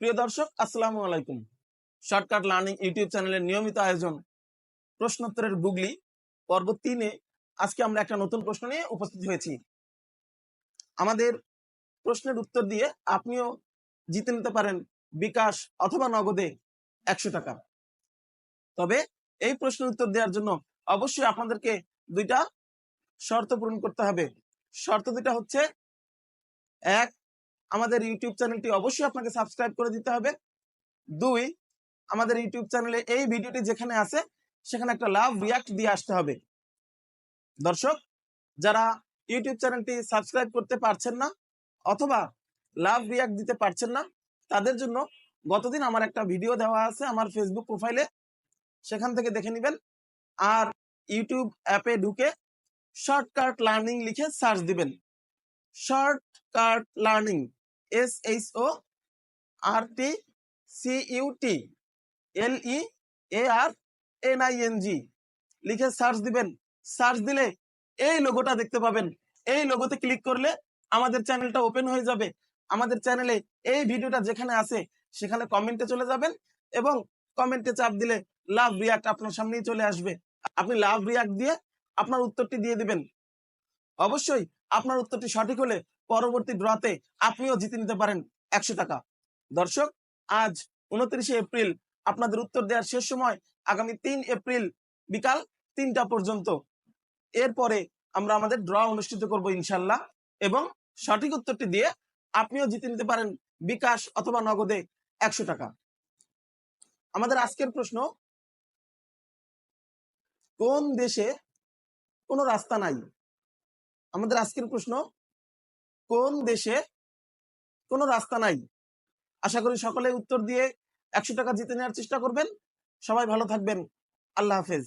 প্রিয় দর্শক, আসসালামু আলাইকুম। শর্টকাট লার্নিং ইউটিউব চ্যানেলের নিয়মিত আয়োজন প্রশ্নোত্তরের গুগলি পর্ব 3-এ আজকে আমরা একটা নতুন প্রশ্ন নিয়ে উপস্থিত হয়েছি। আমাদের প্রশ্নের উত্তর দিয়ে আপনিও জিতে নিতে পারেন বিকাশ অথবা নগদে 100 টাকা। তবে এই প্রশ্নের উত্তর দেওয়ার জন্য অবশ্যই আপনাদেরকে দুইটা শর্ত পূরণ করতে হবে। শর্ত দুইটা হচ্ছে, এক, আমাদের ইউটিউব চ্যানেলটি অবশ্যই আপনাকে সাবস্ক্রাইব করে দিতে হবে। 2, আমাদের ইউটিউব চ্যানেলে এই ভিডিওটি যেখানে আছে সেখানে একটা লাভ রিয়াক্ট দিয়ে আসতে হবে। দর্শক, যারা ইউটিউব চ্যানেলটি সাবস্ক্রাইব করতে পারছেন না অথবা লাভ রিয়াক্ট দিতে পারছেন না, তাদের জন্য গতদিন আমার একটা ভিডিও দেওয়া আছে আমার ফেসবুক প্রোফাইলে, সেখান থেকে দেখে নেবেন। আর ইউটিউব অ্যাপে ঢুকে শর্টকাট লার্নিং লিখে সার্চ দিবেন। শর্টকাট লার্নিং, SHORTCUTLEARNING লিখে সার্চ দিবেন। সার্চ দিলে এই লোগোটা দেখতে পাবেন। এই লোগোতে ক্লিক করলে আমাদের চ্যানেলটা ওপেন হয়ে যাবে। আমাদের চ্যানেলে এই ভিডিওটা যেখানে আছে সেখানে কমেন্টে চলে যাবেন এবং কমেন্টে চাপ দিলে লাভ রিয়াক্ট আপনার সামনেই চলে আসবে। আপনি লাভ রিয়াক্ট দিয়ে আপনার উত্তরটি দিয়ে দিবেন। অবশ্যই আপনার উত্তরটি সঠিক হলে পরবর্তী ড্রতে আপনিও জিতে নিতে পারেন 100 টাকা। দর্শক, আজ 29 এপ্রিল, আপনাদের উত্তর দেওয়ার শেষ সময় আগামী 3 এপ্রিল বিকাল 3টা পর্যন্ত। এরপরে আমরা আমাদের ড্র অনুষ্ঠিত করব ইনশাল্লাহ, এবং সঠিক উত্তরটি দিয়ে আপনিও জিতে নিতে পারেন বিকাশ অথবা নগদে 100 টাকা। আমাদের আজকের প্রশ্ন, কোন দেশে কোনো রাস্তা নাই? আমাদের আজকের প্রশ্ন, কোন দেশে কোনো রাস্তা নাই? আশা করি সকলে উত্তর দিয়ে 100 টাকা জিতে নেওয়ার চেষ্টা করবেন। সবাই ভালো থাকবেন। আল্লাহ হাফেজ।